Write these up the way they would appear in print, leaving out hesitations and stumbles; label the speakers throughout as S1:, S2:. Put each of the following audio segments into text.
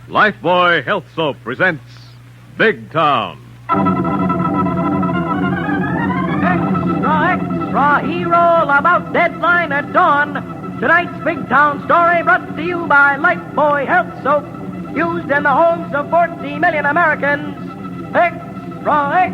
S1: Lifebuoy Health Soap presents Big Town.
S2: Extra hero about deadline at dawn. Tonight's Big Town story brought to you by Lifebuoy Health Soap, used in the homes of 40 million Americans. Extra.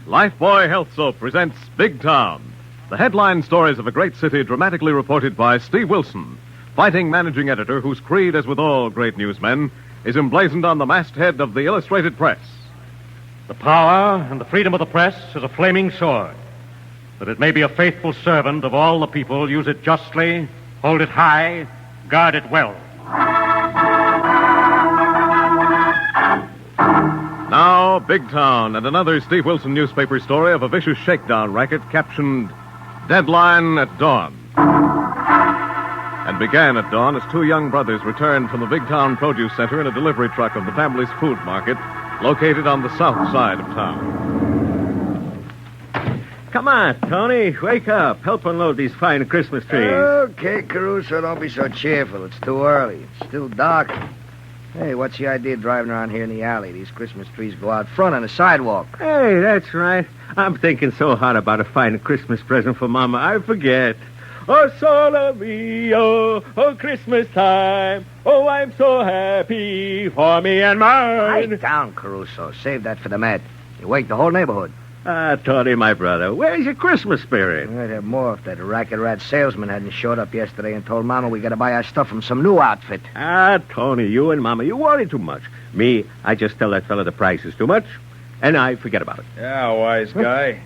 S1: Lifebuoy Health Soap presents Big Town. The headline stories of a great city dramatically reported by Steve Wilson, fighting managing editor whose creed, as with all great newsmen, is emblazoned on the masthead of the Illustrated Press.
S3: The power and the freedom of the press is a flaming sword. That it may be a faithful servant of all the people, use it justly, hold it high, guard it well.
S1: Now, Big Town and another Steve Wilson newspaper story of a vicious shakedown racket captioned Deadline at Dawn. And began at dawn as two young brothers returned from the Big Town Produce Center in a delivery truck of the family's food market located on the south side of town.
S4: Come on, Tony. Wake up. Help unload these fine Christmas trees.
S5: Okay, Caruso, don't be so cheerful. It's too early. It's still dark. Hey, what's the idea of driving around here in the alley? These Christmas trees go out front on the sidewalk.
S4: Hey, that's right. I'm thinking so hard about a fine Christmas present for Mama, I forget. Oh, sole mio, oh, Christmas time. Oh, I'm so happy for me and mine.
S5: Pipe down, Caruso. Save that for the Met. You wake the whole neighborhood.
S4: Ah, Tony, my brother, where's your Christmas spirit?
S5: I'd have more if that racket rat salesman hadn't showed up yesterday and told Mama we got to buy our stuff from some new outfit.
S4: Ah, Tony, you and Mama, you worry too much. Me, I just tell that fella the price is too much, and I forget about it.
S6: Yeah, wise guy.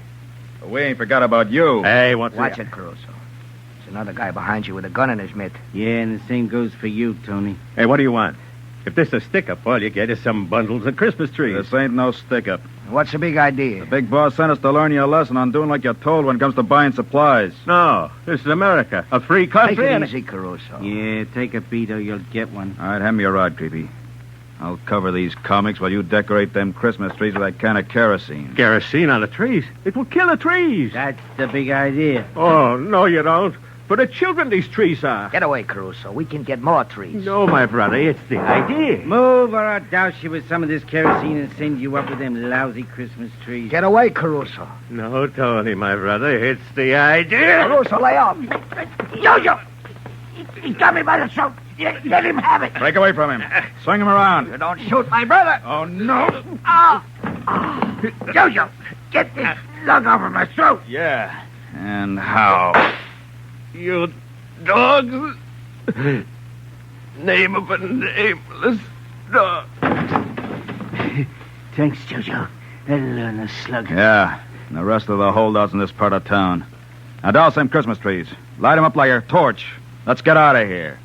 S6: But we ain't forgot about you.
S4: Hey,
S5: Watch it, Caruso. There's another guy behind you with a gun in his mitt.
S7: Yeah, and the same goes for you, Tony.
S4: Hey, what do you want? If this is a stick-up, all you get is some bundles of Christmas trees.
S6: This ain't no stick-up.
S5: What's the big idea?
S6: The big boss sent us to learn you a lesson on doing like you're told when it comes to buying supplies.
S4: No, this is America, a free country.
S5: Take it easy, Caruso.
S7: Yeah, take a beat or you'll get one.
S6: All right, hand me your rod, Creepy. I'll cover these comics while you decorate them Christmas trees with that can of kerosene.
S4: Kerosene on the trees? It will kill the trees.
S7: That's the big idea.
S4: Oh, no, you don't. For the children, these trees are.
S5: Get away, Caruso. We can get more trees.
S4: No, my brother, it's the idea.
S7: Move or I'll douse you with some of this kerosene and send you up with them lousy Christmas trees.
S5: Get away, Caruso.
S4: No, Tony, my brother, it's the idea.
S5: Caruso, lay off. Yo! He got me by the throat. Let him have it.
S6: Break away from him. Swing him around.
S5: You don't shoot my brother.
S6: Oh, no.
S5: Yo, get this lug over my throat.
S6: Yeah. And how?
S4: You dogs. Name of a nameless dog.
S7: Thanks, Jojo. That'll learn the slug.
S6: Yeah, and the rest of the holdouts in this part of town. Now, douse them Christmas trees. Light them up like a torch. Let's get out of here.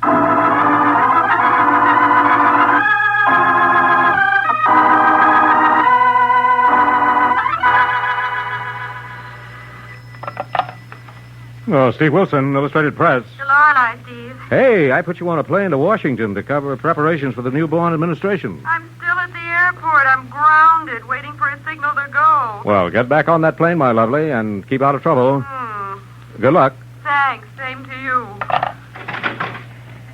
S3: Oh, Steve Wilson, Illustrated Press.
S8: Lorelei, Steve.
S3: Hey, I put you on a plane to Washington to cover preparations for the newborn administration.
S8: I'm still at the airport. I'm grounded, waiting for a signal to go.
S3: Well, get back on that plane, my lovely, and keep out of trouble. Good luck.
S8: Thanks. Same to you.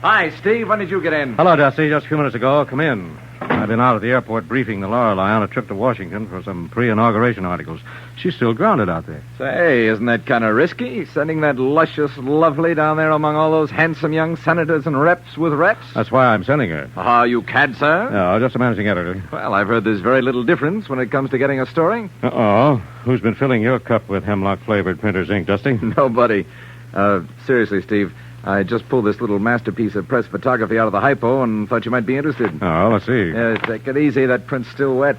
S1: Hi, Steve. When did you get in?
S3: Hello, Dusty. Just a few minutes ago. Come in. I've been out at the airport briefing the Lorelei on a trip to Washington for some pre-inauguration articles. She's still grounded out there.
S9: Say, isn't that kind of risky, sending that luscious lovely down there among all those handsome young senators and reps with reps?
S3: That's why I'm sending her.
S9: Ah, you cad, sir?
S3: No, just a managing editor.
S9: Well, I've heard there's very little difference when it comes to getting a story.
S3: Uh-oh. Who's been filling your cup with hemlock-flavored printer's ink, Dusty?
S9: Nobody. Seriously, Steve, I just pulled this little masterpiece of press photography out of the hypo and thought you might be interested.
S3: Oh, let's see.
S9: Take it easy. That print's still wet.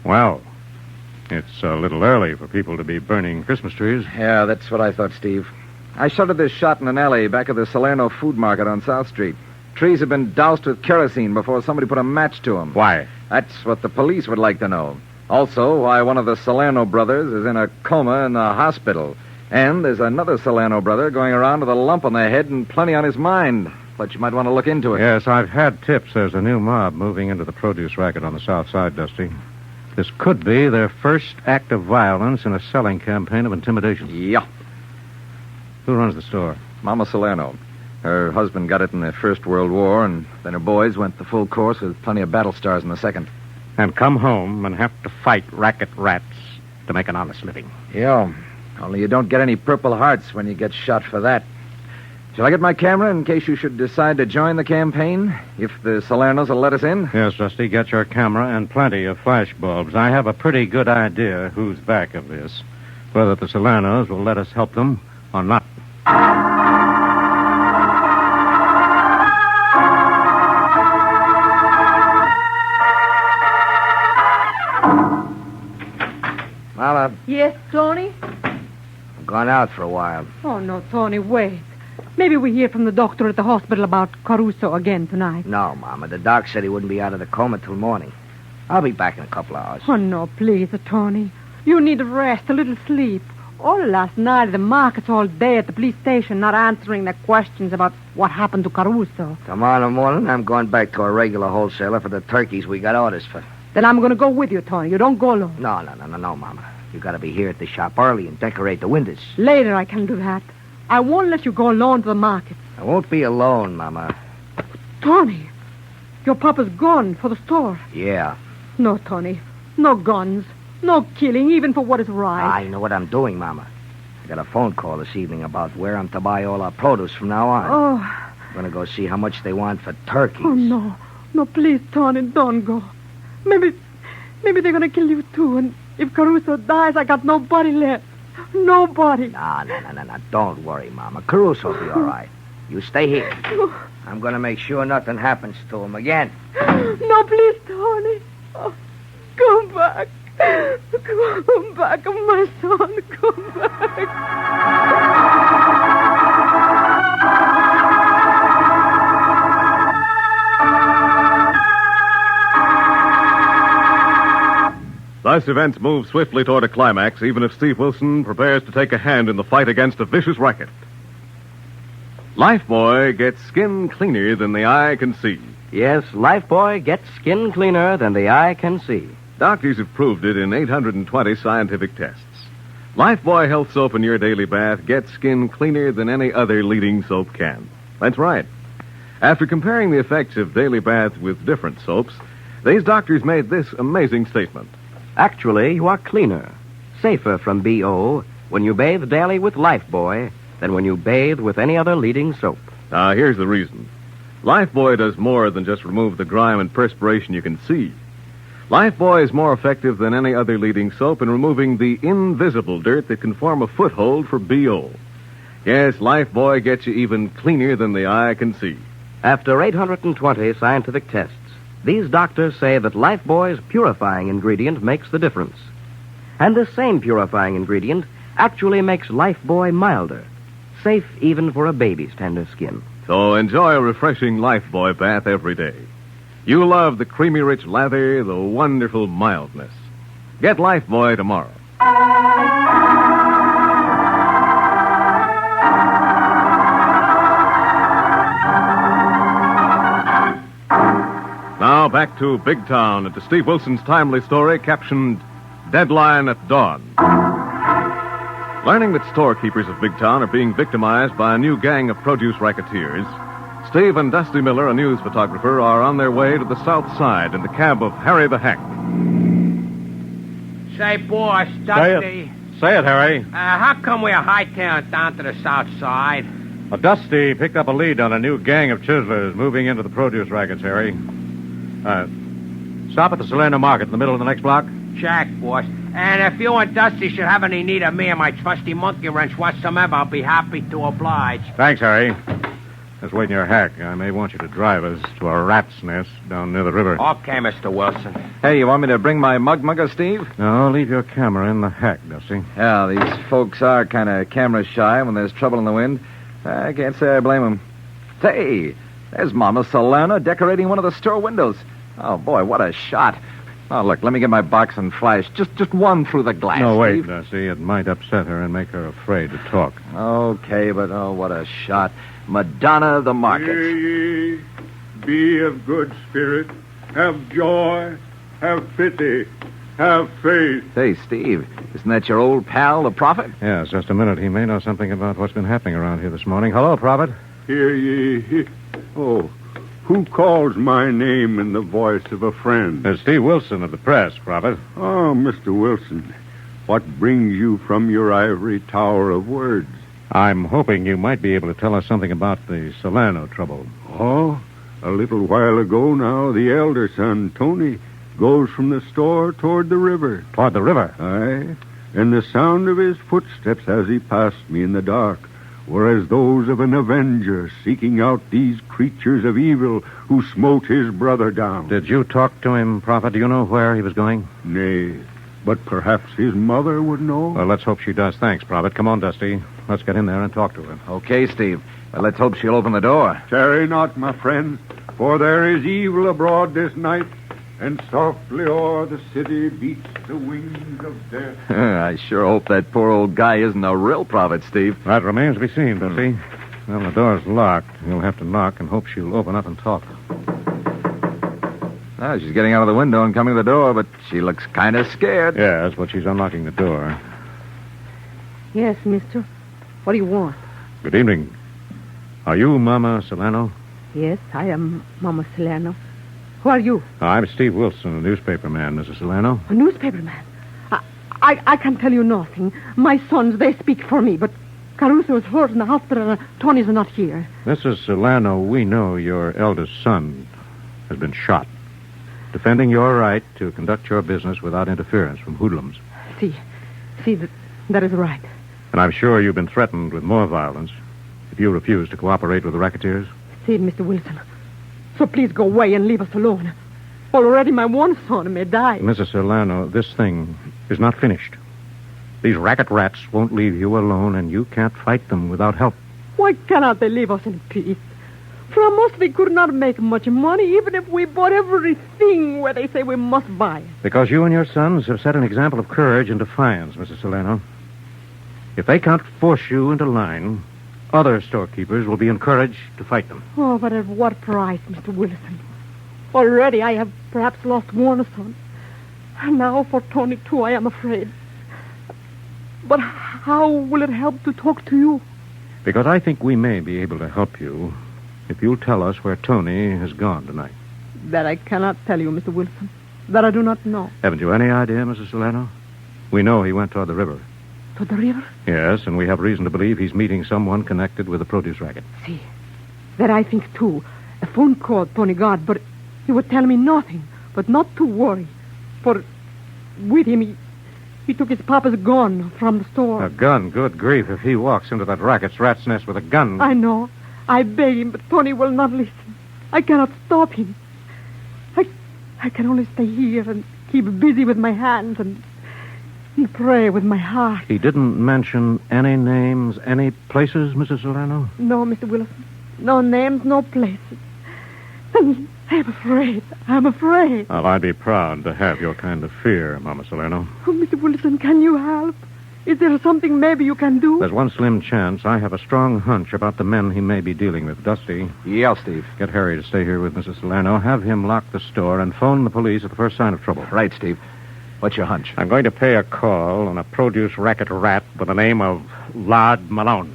S3: Well, it's a little early for people to be burning Christmas trees.
S9: Yeah, that's what I thought, Steve. I shot this shot in an alley back of the Solano food market on South Street. Trees had been doused with kerosene before somebody put a match to them.
S3: Why?
S9: That's what the police would like to know. Also, why one of the Solano brothers is in a coma in the hospital. And there's another Solano brother going around with a lump on the head and plenty on his mind. But you might want to look into it.
S3: Yes, I've had tips. There's a new mob moving into the produce racket on the south side, Dusty. This could be their first act of violence in a selling campaign of intimidation.
S9: Yeah.
S3: Who runs the store?
S9: Mama Solano. Her husband got it in the First World War, and then her boys went the full course with plenty of battle stars in the Second.
S3: And come home and have to fight racket rats to make an honest living.
S9: Yeah, only you don't get any Purple Hearts when you get shot for that. Shall I get my camera in case you should decide to join the campaign? If the Solanos will let us in?
S3: Yes, Dusty, get your camera and plenty of flash bulbs. I have a pretty good idea who's back of this. Whether the Solanos will let us help them or not.
S5: Mama,
S10: Yes, Tony?
S5: I'm gone out for a while.
S10: Oh, no, Tony, wait. Maybe we hear from the doctor at the hospital about Caruso again tonight.
S5: No, Mama. The doc said he wouldn't be out of the coma till morning. I'll be back in a couple of hours.
S10: Oh, no, please, Tony. You need rest, a little sleep. All last night at the markets all day at the police station, not answering the questions about what happened to Caruso.
S5: Tomorrow morning, I'm going back to a regular wholesaler for the turkeys we got orders for.
S10: Then I'm going to go with you, Tony. You don't go alone.
S5: No, Mama. You got to be here at the shop early and decorate the windows.
S10: Later I can do that. I won't let you go alone to the market.
S5: I won't be alone, Mama.
S10: Tony, your papa's gone for the store.
S5: Yeah.
S10: No, Tony. No guns. No killing, even for what is right.
S5: I know what I'm doing, Mama. I got a phone call this evening about where I'm to buy all our produce from now on.
S10: Oh.
S5: I'm going to go see how much they want for turkeys.
S10: Oh, no. No, please, Tony, don't go. Maybe they're going to kill you, too. And if Caruso dies, I got nobody left. Nobody.
S5: No. Don't worry, Mama. Caruso will be all right. You stay here. I'm going to make sure nothing happens to him again.
S10: No, please, Tony. Oh, come back. Come back, my son. Come back.
S1: Thus, events move swiftly toward a climax, even if Steve Wilson prepares to take a hand in the fight against a vicious racket. Lifebuoy gets skin cleaner than the eye can see.
S2: Yes, Lifebuoy gets skin cleaner than the eye can see.
S1: Doctors have proved it in 820 scientific tests. Lifebuoy Health Soap in your daily bath gets skin cleaner than any other leading soap can. That's right. After comparing the effects of daily baths with different soaps, these doctors made this amazing statement.
S2: Actually, you are cleaner, safer from BO when you bathe daily with Lifebuoy than when you bathe with any other leading soap.
S1: Now, here's the reason. Lifebuoy does more than just remove the grime and perspiration you can see. Lifebuoy is more effective than any other leading soap in removing the invisible dirt that can form a foothold for BO. Yes, Lifebuoy gets you even cleaner than the eye can see.
S2: After 820 scientific tests, these doctors say that Lifebuoy's purifying ingredient makes the difference. And this same purifying ingredient actually makes Lifebuoy milder, safe even for a baby's tender skin.
S1: So enjoy a refreshing Lifebuoy bath every day. You love the creamy rich lather, the wonderful mildness. Get Lifebuoy tomorrow. Now back to Big Town and to Steve Wilson's timely story captioned Deadline at Dawn. Learning that storekeepers of Big Town are being victimized by a new gang of produce racketeers, Steve and Dusty Miller, a news photographer, are on their way to the south side in the cab of Harry the Hack.
S7: Say, boss, Dusty.
S3: Say it, Harry.
S7: How come we're hightailing down to the south side?
S3: Well, Dusty picked up a lead on a new gang of chiselers moving into the produce rackets, Harry. Stop at the Solano Market in the middle of the next block.
S7: Check, boss. And if you and Dusty should have any need of me and my trusty monkey wrench whatsoever, I'll be happy to oblige.
S3: Thanks, Harry. Just wait in your hack. I may want you to drive us to a rat's nest down near the river.
S7: Okay, Mr. Wilson.
S9: Hey, you want me to bring my mugger, Steve?
S3: No, leave your camera in the hack, Dusty.
S9: Yeah, these folks are kind of camera shy when there's trouble in the wind. I can't say I blame them. Say, there's Mama Solano decorating one of the store windows. Oh, boy, what a shot. Oh, look, let me get my box and flash. Just one through the glass,
S3: No, wait,
S9: Steve.
S3: Dusty. It might upset her and make her afraid to talk.
S9: Okay, but oh, what a shot. Madonna of the market.
S4: Hear ye, be of good spirit, have joy, have pity.
S11: Have faith.
S9: Hey, Steve, isn't that your old pal, the Prophet?
S3: Yes, just a minute. He may know something about what's been happening around here this morning. Hello, Prophet.
S11: Hear ye. Oh, who calls my name in the voice of a friend?
S3: There's Steve Wilson of the press, Prophet.
S11: Oh, Mr. Wilson, what brings you from your ivory tower of words?
S3: I'm hoping you might be able to tell us something about the Solano trouble.
S11: Oh, a little while ago now, the elder son, Tony, goes from the store toward the river.
S3: Toward the river?
S11: Aye, and the sound of his footsteps as he passed me in the dark were as those of an avenger seeking out these creatures of evil who smote his brother down.
S3: Did you talk to him, Prophet? Do you know where he was going?
S11: Nay, but perhaps his mother would know.
S3: Well, let's hope she does. Thanks, Prophet. Come on, Dusty. Let's get in there and talk to her.
S9: Okay, Steve. Well, let's hope she'll open the door.
S11: Tarry not, my friend, for there is evil abroad this night, and softly o'er the city beats the wings of death.
S9: I sure hope that poor old guy isn't a real prophet, Steve.
S3: That remains to be seen, Dusty. Well, the door's locked. You'll have to knock and hope she'll open up and talk.
S9: Ah, she's getting out of the window and coming to the door, but she looks kind of scared.
S3: Yes, but she's unlocking the door.
S10: Yes, mister. What do you want?
S3: Good evening. Are you Mama Solano?
S10: Yes, I am Mama Solano. Who are you?
S3: I'm Steve Wilson, a newspaper man, Mrs. Solano.
S10: A newspaper man. I can tell you nothing. My sons, they speak for me, but Caruso is hurt in the hospital and Tony's not here.
S3: Mrs. Solano, we know your eldest son has been shot, defending your right to conduct your business without interference from hoodlums.
S10: See, that is right.
S3: And I'm sure you've been threatened with more violence if you refuse to cooperate with the racketeers.
S10: See, Mr. Wilson. So please go away and leave us alone. Already my one son may die.
S3: Mrs. Solano, this thing is not finished. These racket rats won't leave you alone, and you can't fight them without help.
S10: Why cannot they leave us in peace? From us we could not make much money, even if we bought everything where they say we must buy it.
S3: Because you and your sons have set an example of courage and defiance, Mrs. Solano. If they can't force you into line, other storekeepers will be encouraged to fight them.
S10: Oh, but at what price, Mr. Wilson? Already I have perhaps lost one son. And now for Tony, too, I am afraid. But how will it help to talk to you?
S3: Because I think we may be able to help you if you'll tell us where Tony has gone tonight.
S10: That I cannot tell you, Mr. Wilson. That I do not know.
S3: Haven't you any idea, Mrs. Solano? We know he went toward the river.
S10: To the river?
S3: Yes, and we have reason to believe he's meeting someone connected with the produce racket.
S10: See, that I think, too. A phone call Tony got, but he would tell me nothing, but not to worry. For with him, he took his papa's gun from the store.
S3: A gun? Good grief. If he walks into that racket's rat's nest with a gun...
S10: I know. I beg him, but Tony will not listen. I cannot stop him. I can only stay here and keep busy with my hands and pray with my heart.
S3: He didn't mention any names, any places, Mrs. Solano?
S10: No, Mr. Wilson. No names, no places. And I'm afraid. I'm afraid.
S3: Well, I'd be proud to have your kind of fear, Mama Solano.
S10: Oh, Mr. Wilson, can you help? Is there something maybe you can do?
S3: There's one slim chance. I have a strong hunch about the men he may be dealing with. Dusty.
S9: Yeah, Steve.
S3: Get Harry to stay here with Mrs. Solano. Have him lock the store and phone the police at the first sign of trouble.
S9: Right, Steve. What's your hunch?
S3: I'm going to pay a call on a produce racket rat by the name of Lord Malone.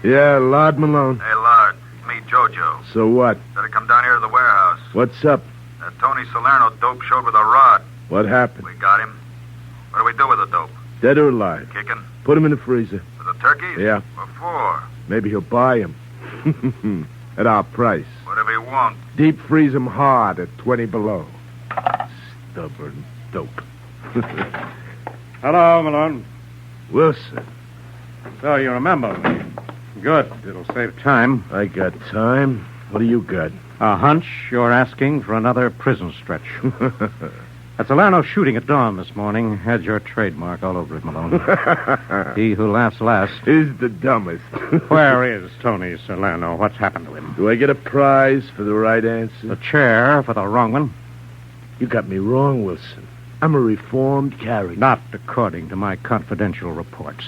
S4: Yeah, Lord Malone.
S12: Hey, Lord. Me, Jojo.
S4: So what?
S12: Better come down here to the warehouse.
S4: What's up?
S12: That Tony Salerno dope showed with a rod.
S4: What happened?
S12: We got him. What do we do with the dope?
S4: Dead or alive?
S12: Kicking?
S4: Put him in the freezer.
S12: For the turkeys?
S4: Yeah.
S12: What for?
S4: Maybe he'll buy him. At our price.
S12: Whatever he wants.
S4: Deep freeze him hard at 20 below. Stubborn dope.
S3: Hello, Malone.
S4: Wilson.
S3: So you remember me. Good. It'll save time.
S4: I got time. What do you got?
S3: A hunch you're asking for another prison stretch. That Solano shooting at dawn this morning had your trademark all over it, Malone. He who laughs last
S4: is the dumbest.
S3: Where is Tony Solano? What's happened to him?
S4: Do I get a prize for the right answer?
S3: The chair for the wrong one?
S4: You got me wrong, Wilson. I'm a reformed character.
S3: Not according to my confidential reports.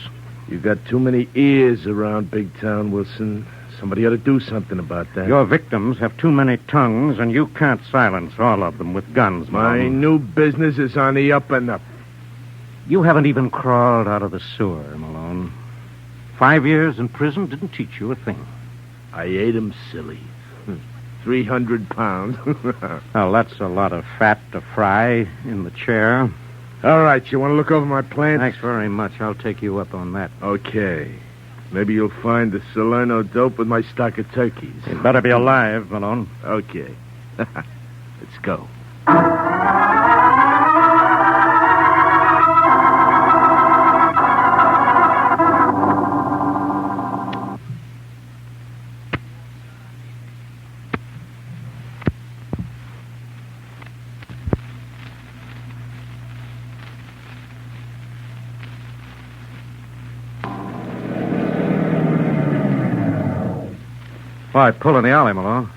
S4: You got too many ears around Big Town, Wilson. Somebody ought to do something about that.
S3: Your victims have too many tongues, and you can't silence all of them with guns,
S4: My
S3: Malone.
S4: new business is on the up and up.
S3: You haven't even crawled out of the sewer, Malone. 5 years in prison didn't teach you a thing.
S4: I ate 'em silly. 300 pounds.
S3: Well, that's a lot of fat to fry in the chair.
S4: All right, you want to look over my plans?
S3: Thanks very much. I'll take you up on that.
S4: Okay. Maybe you'll find the Solano dope with my stock of turkeys.
S3: You'd better be alive, Malone.
S4: Okay. Let's go.
S3: 'Why pull in the alley, Malone?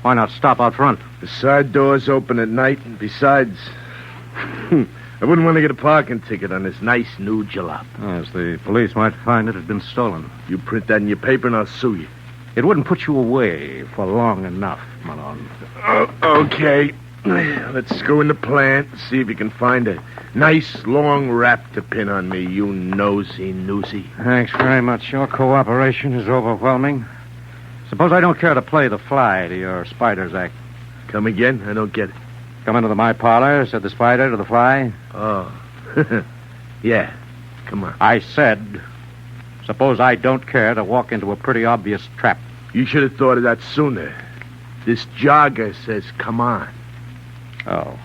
S3: Why not stop out front?
S4: The side door's open at night, and besides, I wouldn't want to get a parking ticket on this nice new jalop.
S3: As the police might find it had been stolen.
S4: You print that in your paper, and I'll sue you.
S3: It wouldn't put you away for long enough, Malone.
S4: Okay. Let's go in the plant and see if you can find a nice long wrap to pin on me, you nosy newsy.
S3: Thanks very much. Your cooperation is overwhelming. Suppose I don't care to play the fly to your spider's act.
S4: Come again? I don't get it.
S3: Come into my parlor, said the spider to the fly.
S4: Oh. Yeah. Come on.
S3: I said, suppose I don't care to walk into a pretty obvious trap.
S4: You should have thought of that sooner. This jogger says, come on.
S3: Oh.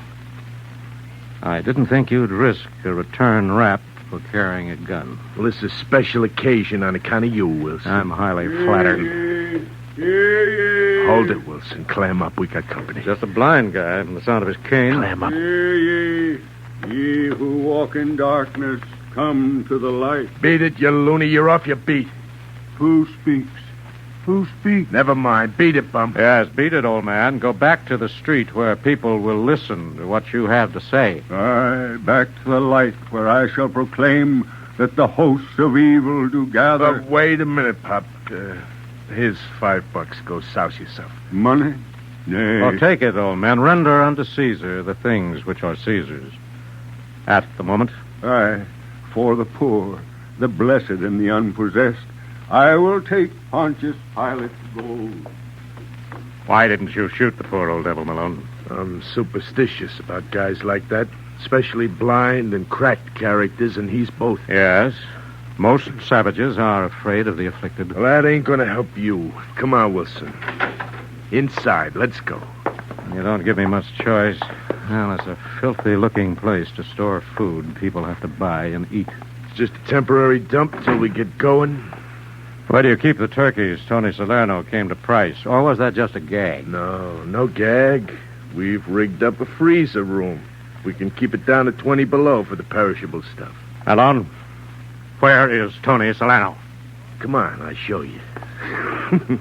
S3: I didn't think you'd risk a return rap for carrying a gun.
S4: Well, it's a special occasion on account of you, Wilson.
S3: I'm highly flattered.
S4: Hold it, Wilson. Clam up. We got company.
S3: Just a blind guy from the sound of his cane.
S4: Clam up.
S11: Hear ye, ye who walk in darkness, come to the light.
S4: Beat it, you loony. You're off your beat.
S11: Who speaks? Who speaks?
S4: Never mind. Beat it, bum.
S3: Yes, beat it, old man. Go back to the street where people will listen to what you have to say.
S11: Aye, back to the light where I shall proclaim that the hosts of evil do gather.
S4: But wait a minute, Pop. Here's $5. Go souse yourself.
S11: Money? Nay.
S3: Well, take it, old man. Render unto Caesar the things which are Caesar's. At the moment.
S11: Aye, for the poor, the blessed, and the unpossessed, I will take Pontius Pilate's gold.
S3: Why didn't you shoot the poor old devil, Malone?
S4: I'm superstitious about guys like that, especially blind and cracked characters, and he's both.
S3: Yes. Most savages are afraid of the afflicted.
S4: Well, that ain't gonna help you. Come on, Wilson. Inside. Let's go.
S3: You don't give me much choice. Well, it's a filthy-looking place to store food people have to buy and eat.
S4: It's just a temporary dump till we get going.
S3: Where do you keep the turkeys Tony Solano came to price? Or was that just a gag?
S4: No gag. We've rigged up a freezer room. We can keep it down to 20 below for the perishable stuff.
S3: Malone, where is Tony Solano?
S4: Come on, I'll show you.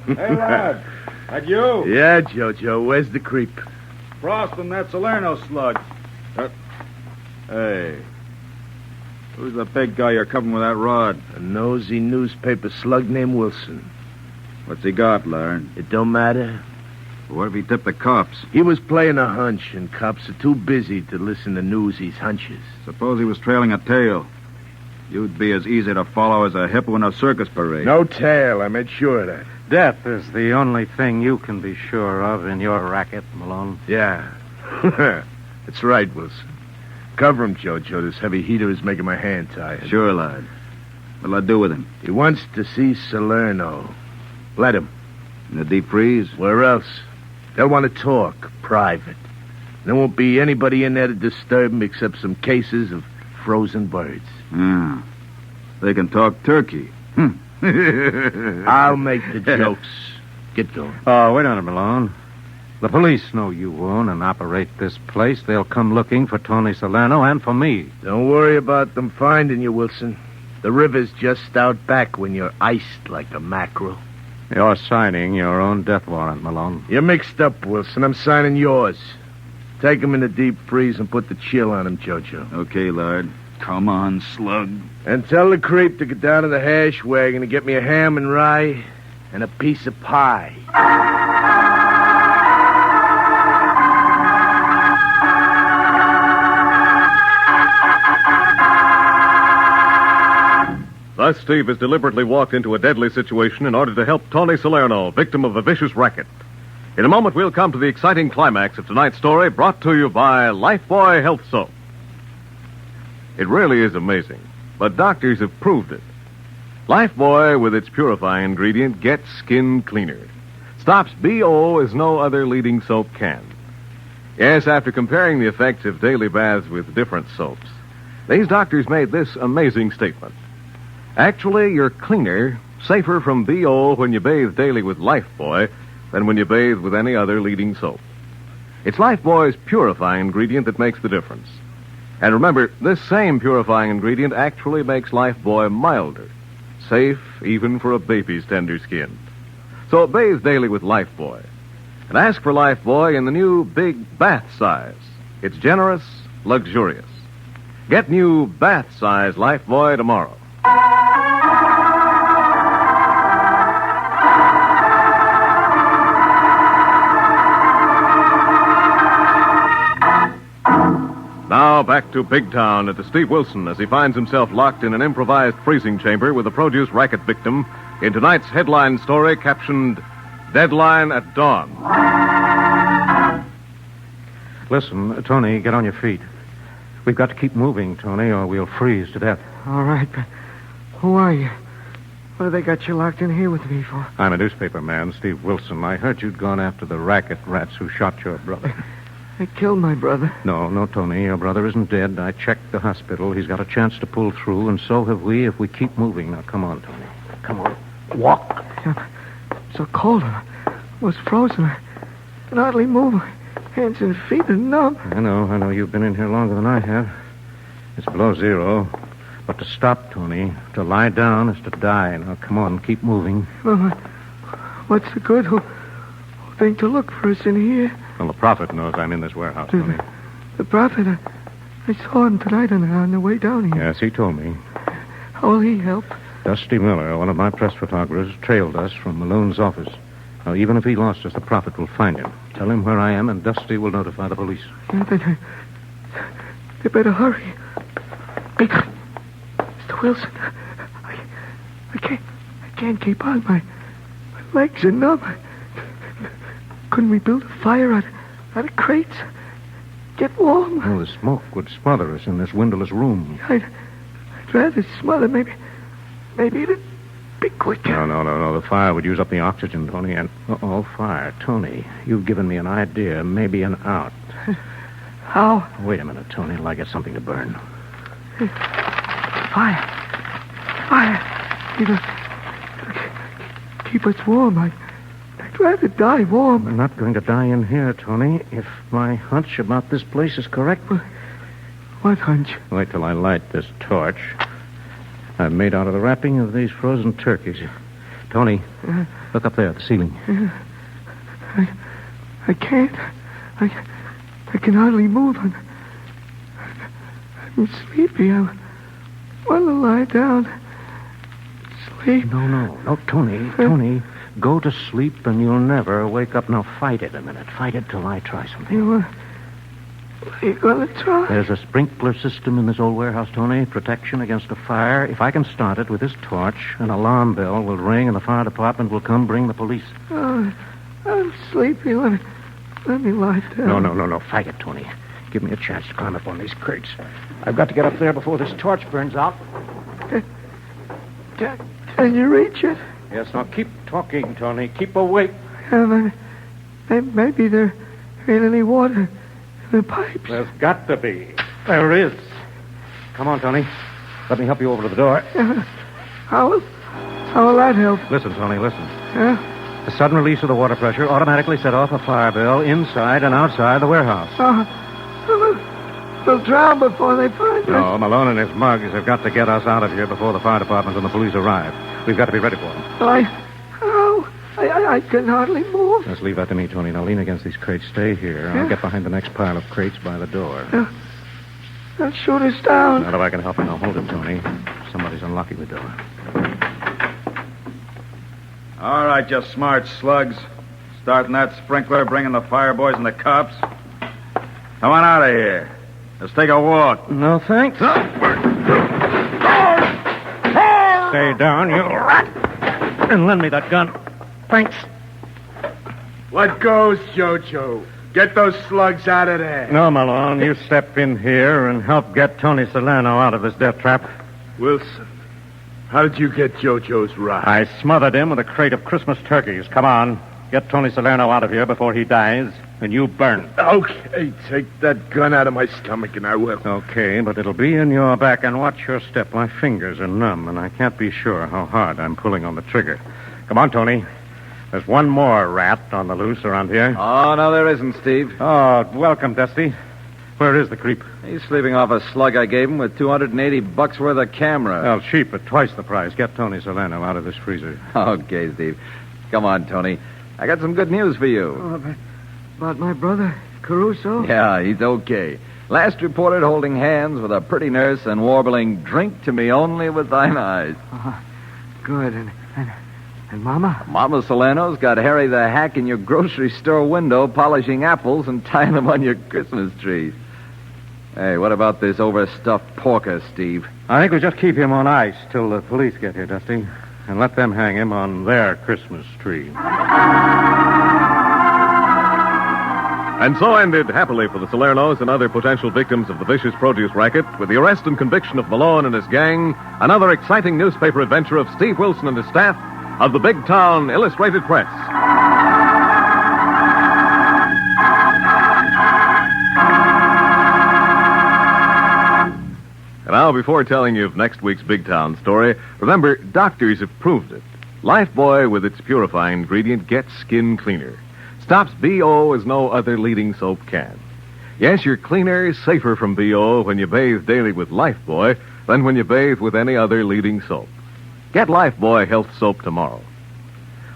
S6: Hey, lad. That you?
S4: Yeah, Jojo. Where's the creep?
S6: Frosting that Salerno sludge. Hey. Who's the big guy you're covering with that rod?
S4: A nosy newspaper slug named Wilson.
S6: What's he got, Lauren?
S4: It don't matter.
S6: What if he tipped the cops?
S4: He was playing a hunch, and cops are too busy to listen to newsies' hunches.
S6: Suppose he was trailing a tail. You'd be as easy to follow as a hippo in a circus parade.
S4: No tail. I made sure of that.
S3: Death is the only thing you can be sure of in your racket, Malone.
S4: Yeah. That's right, Wilson. Cover him, Jojo. This heavy heater is making my hand tired.
S6: Sure, lad. What'll I do with him?
S4: He wants to see Salerno. Let him.
S6: In the deep freeze?
S4: Where else? They'll want to talk, private. There won't be anybody in there to disturb him except some cases of frozen birds.
S6: Yeah. They can talk turkey.
S4: I'll make the jokes. Get going.
S3: Oh, wait on it, Malone. The police know you own and operate this place. They'll come looking for Tony Solano and for me.
S4: Don't worry about them finding you, Wilson. The river's just out back when you're iced like a mackerel.
S3: You're signing your own death warrant, Malone.
S4: You're mixed up, Wilson. I'm signing yours. Take him in the deep freeze and put the chill on him, Jojo.
S6: Okay, lad. Come on, slug.
S5: And tell the creep to get down to the hash wagon and get me a ham and rye and a piece of pie.
S1: Thus, Steve has deliberately walked into a deadly situation in order to help Tony Salerno, victim of a vicious racket. In a moment, we'll come to the exciting climax of tonight's story, brought to you by Lifebuoy Health Soap. It really is amazing, but doctors have proved it. Lifebuoy, with its purifying ingredient, gets skin cleaner. Stops BO as no other leading soap can. Yes, after comparing the effects of daily baths with different soaps, these doctors made this amazing statement. Actually, you're cleaner, safer from BO when you bathe daily with Lifebuoy than when you bathe with any other leading soap. It's Lifebuoy's purifying ingredient that makes the difference. And remember, this same purifying ingredient actually makes Lifebuoy milder, safe even for a baby's tender skin. So bathe daily with Lifebuoy. And ask for Lifebuoy in the new big bath size. It's generous, luxurious. Get new bath size Lifebuoy tomorrow. Now back to Big Town and to Steve Wilson as he finds himself locked in an improvised freezing chamber with a produce racket victim in tonight's headline story captioned Deadline at Dawn.
S3: Listen, Tony, get on your feet. We've got to keep moving, Tony, or we'll freeze to death.
S5: All right, but who are you? What have they got you locked in here with me for?
S3: I'm a newspaper man, Steve Wilson. I heard you'd gone after the racket rats who shot your brother.
S5: They killed my brother.
S3: No, Tony. Your brother isn't dead. I checked the hospital. He's got a chance to pull through, and so have we if we keep moving. Now, come on, Tony. Come on. Walk.
S5: I'm so cold. I was frozen. I can hardly move. My hands and feet are numb.
S3: I know. You've been in here longer than I have. It's below zero. But to stop, Tony, to lie down is to die. Now, come on. Keep moving.
S5: Well, what's the good? Who'll think to look for us in here?
S3: Well, the prophet knows I'm in this warehouse, Tony.
S5: The prophet? I saw him tonight on the way down here.
S3: Yes, he told me.
S5: How will he help?
S3: Dusty Miller, one of my press photographers, trailed us from Malone's office. Now, even if he lost us, the prophet will find him. Tell him where I am, and Dusty will notify the police.
S5: Yeah, they better hurry. Mr. Wilson, I can't keep on. My legs are numb. Couldn't we build a fire out of crates? Get warm?
S3: Oh, the smoke would smother us in this windowless room.
S5: I'd rather smother. Maybe it'd be quicker.
S3: No. The fire would use up the oxygen, Tony. And fire, Tony. You've given me an idea, maybe an out.
S5: How?
S3: Wait a minute, Tony, till I get something to burn.
S5: Fire. It'll keep us warm. I'd rather die warm.
S3: I'm not going to die in here, Tony, if my hunch about this place is correct.
S5: What hunch?
S3: Wait till I light this torch. I've made out of the wrapping of these frozen turkeys. Tony, look up there at the ceiling.
S5: I can't. I can hardly move. I'm sleepy. I want to lie down. Sleep.
S3: No, Tony. Go to sleep and you'll never wake up. Now, fight it a minute. Fight it till I try something.
S5: What are you going to try?
S3: There's a sprinkler system in this old warehouse, Tony. Protection against a fire. If I can start it with this torch, an alarm bell will ring and the fire department will come bring the police.
S5: Oh, I'm sleepy. Let me lie down.
S3: No. Fight it, Tony. Give me a chance to climb up on these crates. I've got to get up there before this torch burns out.
S5: Can you reach it?
S3: Yes, now keep talking, Tony. Keep awake.
S5: Maybe there ain't any water in the pipes.
S3: There's got to be. There is. Come on, Tony. Let me help you over to the door.
S5: How will that help?
S3: Listen, Tony, listen.
S5: Yeah?
S3: The sudden release of the water pressure automatically set off a fire bell inside and outside the warehouse.
S5: They'll drown before they find us.
S3: No, Malone and his mugs have got to get us out of here before the fire department and the police arrive. We've got to be ready for them.
S5: I can hardly move.
S3: Just leave that to me, Tony. Now lean against these crates. Stay here. I'll get behind the next pile of crates by the door.
S5: They'll shoot us down.
S3: Not if I can help you. Now, hold it, Tony. Somebody's unlocking the door.
S6: All right, you smart slugs. Starting that sprinkler, bringing the fire boys and the cops. Come on out of here. Let's take a walk.
S3: No, thanks. Stay down, you rat. And lend me that gun. Thanks.
S13: What goes, Jojo? Get those slugs out of there.
S3: No, Malone, you step in here and help get Tony Solano out of this death trap.
S13: Wilson, how did you get Jojo's ride?
S3: I smothered him with a crate of Christmas turkeys. Come on. Get Tony Solano out of here before he dies, and you burn.
S13: Okay, take that gun out of my stomach, and I will.
S3: Okay, but it'll be in your back, and watch your step. My fingers are numb, and I can't be sure how hard I'm pulling on the trigger. Come on, Tony. There's one more rat on the loose around here.
S9: Oh, no, there isn't, Steve.
S3: Oh, welcome, Dusty. Where is the creep?
S9: He's sleeping off a slug I gave him with $280 worth of camera.
S3: Well, cheap, but twice the price. Get Tony Solano out of this freezer.
S9: Okay, Steve. Come on, Tony. I got some good news for you.
S5: Oh, about my brother, Caruso?
S9: Yeah, he's okay. Last reported holding hands with a pretty nurse and warbling, "Drink to me only with thine eyes."
S5: Good. And Mama?
S9: Mama Solano's got Harry the Hack in your grocery store window polishing apples and tying them on your Christmas tree. Hey, what about this overstuffed porker, Steve?
S3: I think we just keep him on ice till the police get here, Dusty, and let them hang him on their Christmas tree.
S1: And so ended, happily for the Salernos and other potential victims of the vicious produce racket, with the arrest and conviction of Malone and his gang, another exciting newspaper adventure of Steve Wilson and his staff of the Big Town Illustrated Press. And now, before telling you of next week's Big Town story, remember, doctors have proved it. Lifebuoy, with its purifying ingredient, gets skin cleaner. Stops BO as no other leading soap can. Yes, you're cleaner, safer from BO when you bathe daily with Lifebuoy than when you bathe with any other leading soap. Get Lifebuoy Health Soap tomorrow.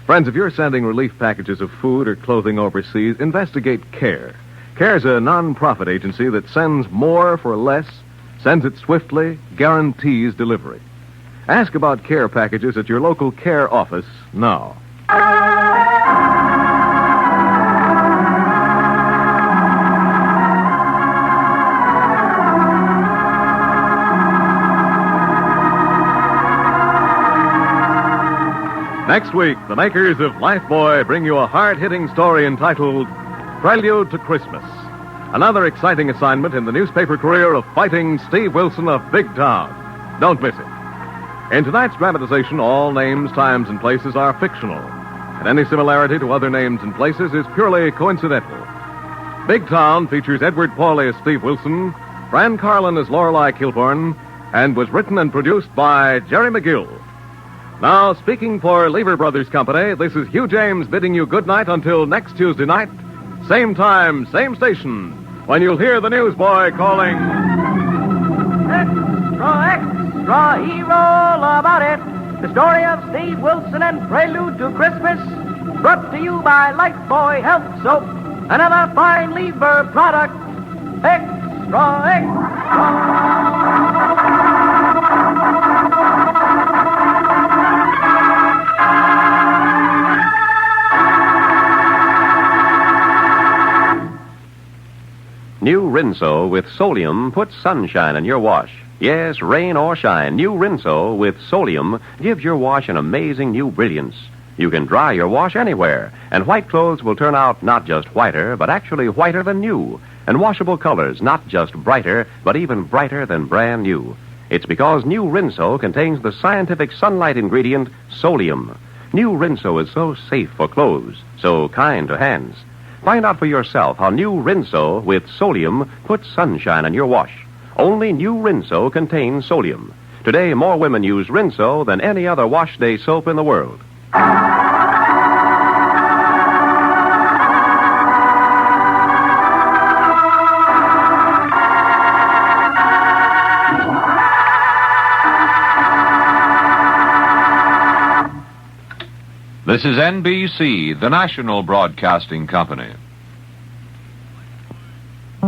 S1: Friends, if you're sending relief packages of food or clothing overseas, investigate CARE. CARE's a non-profit agency that sends more for less, sends it swiftly, guarantees delivery. Ask about CARE packages at your local CARE office now. Next week, the makers of Lifebuoy bring you a hard-hitting story entitled Prelude to Christmas. Another exciting assignment in the newspaper career of fighting Steve Wilson of Big Town. Don't miss it. In tonight's dramatization, all names, times, and places are fictional, and any similarity to other names and places is purely coincidental. Big Town features Edward Pauley as Steve Wilson, Fran Carlin as Lorelei Kilbourne, and was written and produced by Jerry McGill. Now, speaking for Lever Brothers Company, this is Hugh James bidding you good night until next Tuesday night. Same time, same station, when you'll hear the newsboy calling...
S2: Extra, extra, hero all about it. The story of Steve Wilson and Prelude to Christmas. Brought to you by Lifebuoy Health Soap. Another fine Lever product. Extra, extra.
S14: New Rinso with Solium puts sunshine in your wash. Yes, rain or shine, new Rinso with Solium gives your wash an amazing new brilliance. You can dry your wash anywhere, and white clothes will turn out not just whiter, but actually whiter than new. And washable colors not just brighter, but even brighter than brand new. It's because new Rinso contains the scientific sunlight ingredient Solium. New Rinso is so safe for clothes, so kind to hands. Find out for yourself how new Rinso with Solium puts sunshine in your wash. Only new Rinso contains Solium. Today, more women use Rinso than any other wash day soap in the world.
S15: This is NBC, the national broadcasting company.